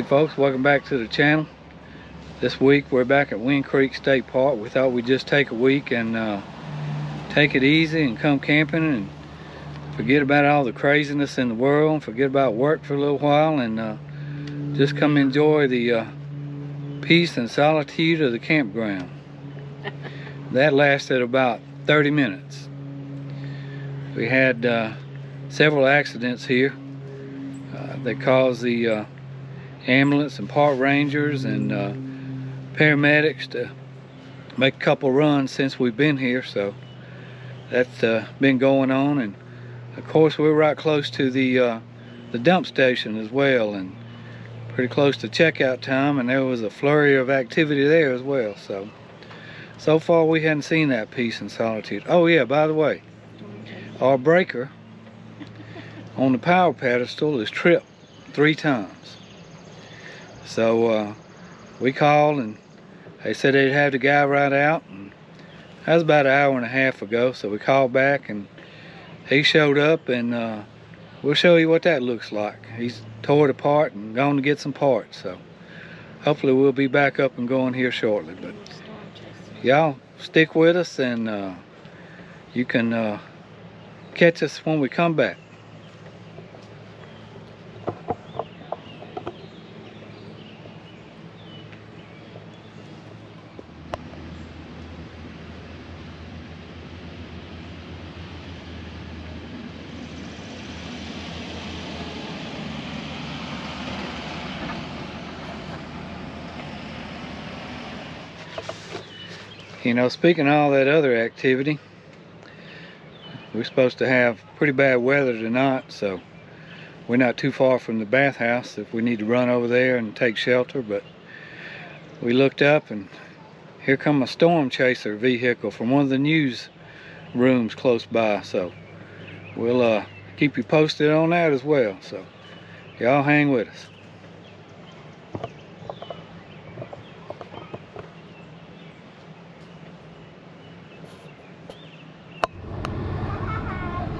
Hey folks, welcome back to the channel. This week we're back at Wind Creek State Park. We thought we'd just take a week and take it easy and come camping and forget about all the craziness in the world, forget about work for a little while, and just come enjoy the peace and solitude of the campground. That lasted about 30 minutes. We had several accidents here that caused the ambulance and park rangers and paramedics to make a couple runs since we've been here, so that's been going on. And of course we're right close to the dump station as well, and pretty close to checkout time, and there was a flurry of activity there as well. So far we hadn't seen that peace and solitude. Oh yeah, by the way, our breaker on the power pedestal is tripped 3 times. So we called and they said they'd have the guy right out, and that was about an hour and a half ago. So we called back and he showed up, and we'll show you what that looks like. He's tore it apart and gone to get some parts, so hopefully we'll be back up and going here shortly. But y'all stick with us, and you can catch us when we come back. You know, speaking of all that other activity, we're supposed to have pretty bad weather tonight, so we're not too far from the bathhouse if we need to run over there and take shelter. But we looked up and here come a storm chaser vehicle from one of the news rooms close by, so we'll keep you posted on that as well, so y'all hang with us.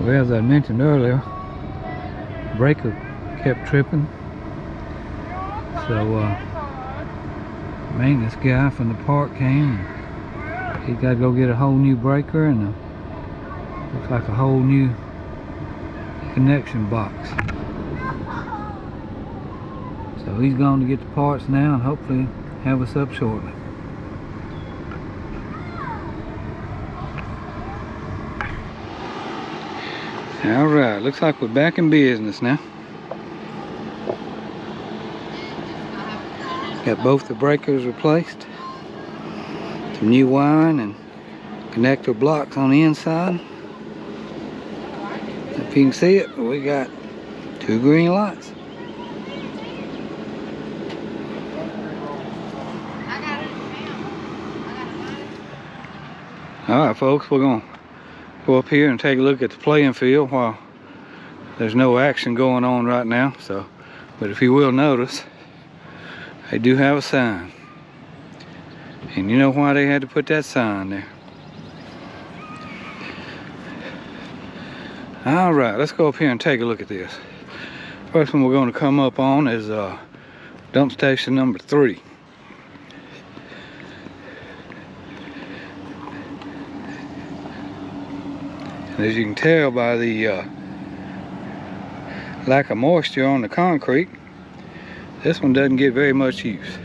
Well, as I mentioned earlier, breaker kept tripping, so maintenance guy from the park came and he got to go get a whole new breaker and looks like a whole new connection box. So he's going to get the parts now and hopefully have us up shortly. Alright, looks like we're back in business now. Got both the breakers replaced. Some new wiring and connector blocks on the inside. If you can see it, we got 2 green lights. Alright folks, we're going to go up here and take a look at the playing field while there's no action going on right now. So, but if you will notice, they do have a sign, and you know why they had to put that sign there. All right, let's go up here and take a look at this. First one we're going to come up on is dump station number 3. As you can tell by the lack of moisture on the concrete, this one doesn't get very much use.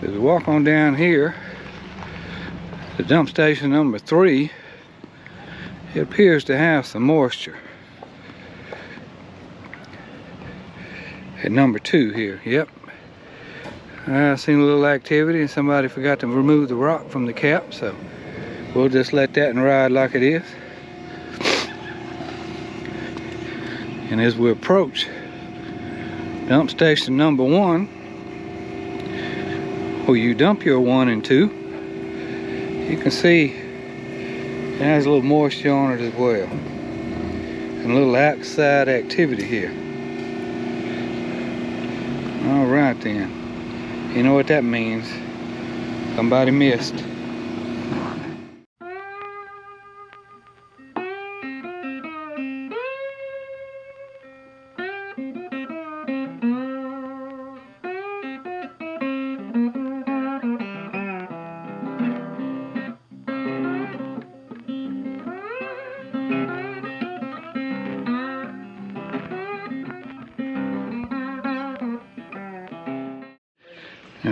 As we walk on down here, the dump station number 3, it appears to have some moisture. At number 2 here, yep. I've seen a little activity and somebody forgot to remove the rock from the cap, so we'll just let that ride like it is. And as we approach dump station number 1, where you dump your 1 and 2, you can see it has a little moisture on it as well, and a little outside activity here. All right then, you know what that means. Somebody missed.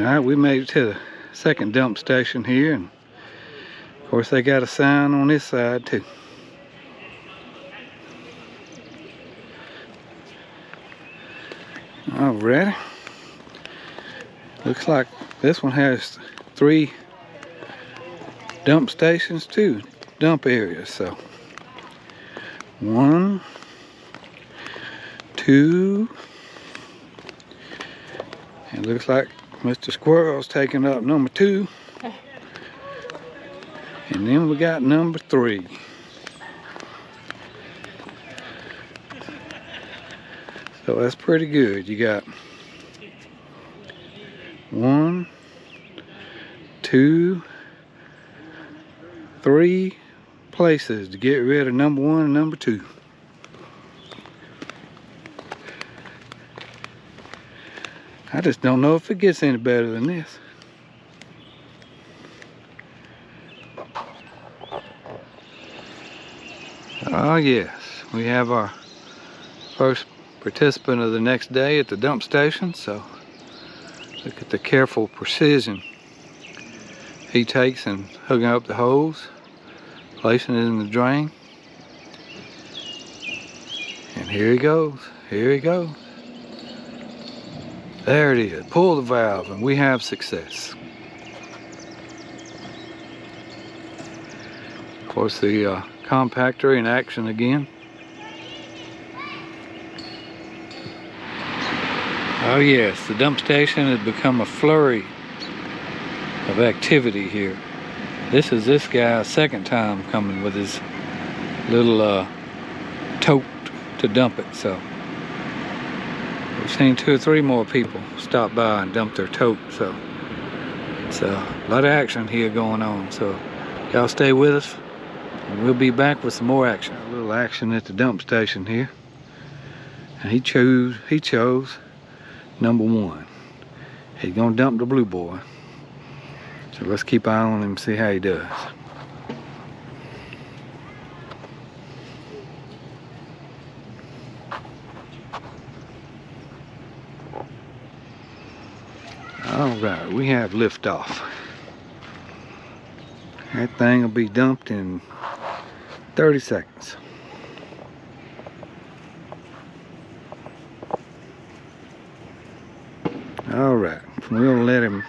Alright, we made it to the second dump station here, and of course they got a sign on this side too. Alrighty. Looks like this one has 3 dump stations too, dump areas. So 1, 2, and looks like Mr. Squirrel's taking up number 2. And then we got number 3. So that's pretty good. You got 1, 2, 3 places to get rid of number 1 and number 2. I just don't know if it gets any better than this. Oh yes, we have our first participant of the next day at the dump station. So look at the careful precision he takes in hooking up the hose, placing it in the drain. And here he goes, here he goes. There it is, pull the valve and we have success. Of course the compactor in action again. Oh yes, the dump station has become a flurry of activity here. This is this guy's second time coming with his little tote to dump it. So we've seen 2 or 3 more people stop by and dump their tote. So it's a lot of action here going on. So y'all stay with us and we'll be back with some more action. A little action at the dump station here. And he chose number 1. He's gonna dump the blue boy. So let's keep an eye on him and see how he does. Alright, we have liftoff. That thing will be dumped in 30 seconds. Alright, we'll let him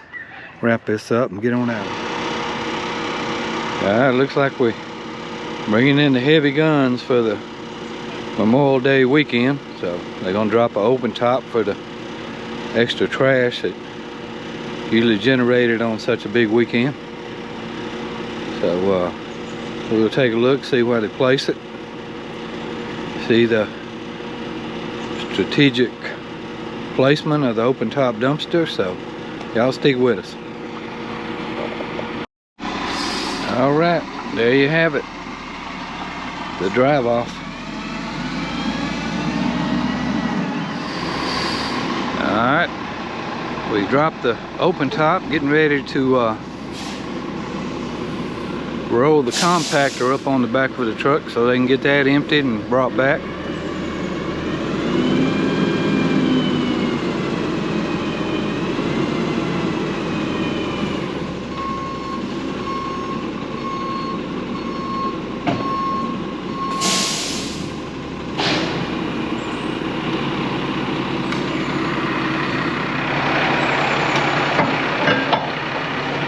wrap this up and get on out. Alright, looks like we're bringing in the heavy guns for the Memorial Day weekend. So they're gonna drop an open top for the extra trash that usually generated on such a big weekend. So we'll take a look, see where they place it, see the strategic placement of the open top dumpster. So y'all stick with us. All right, there you have it, the drive off. All right, we dropped the open top, getting ready to roll the compactor up on the back of the truck so they can get that emptied and brought back.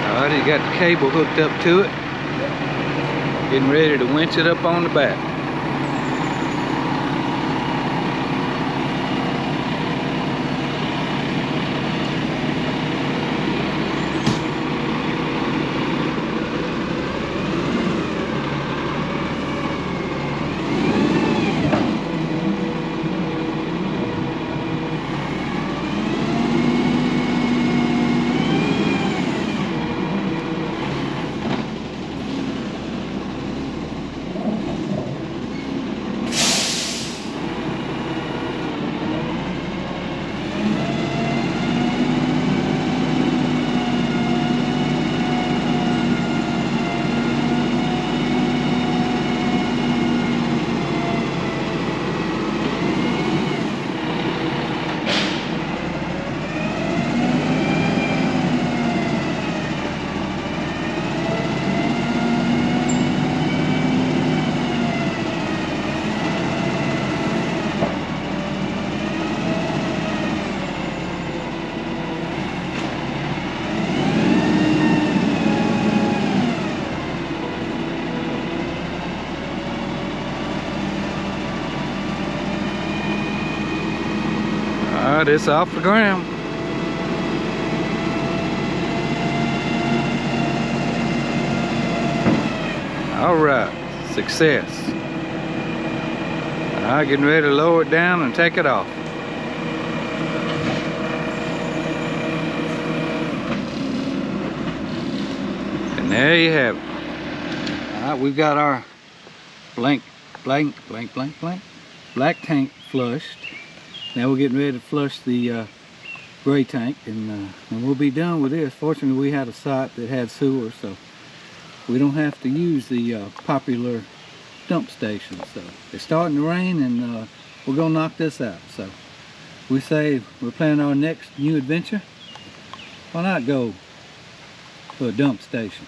Alright, you got the cable hooked up to it. Getting ready to winch it up on the back. right, it's off the ground. All right, success. All right, getting ready to lower it down and take it off. And there you have it. All right, we've got our black tank flushed. Now we're getting ready to flush the gray tank, and we'll be done with this. Fortunately, we had a site that had sewer, so we don't have to use the popular dump station. So it's starting to rain, and we're gonna knock this out. So we say we're planning our next new adventure. Why not go to a dump station?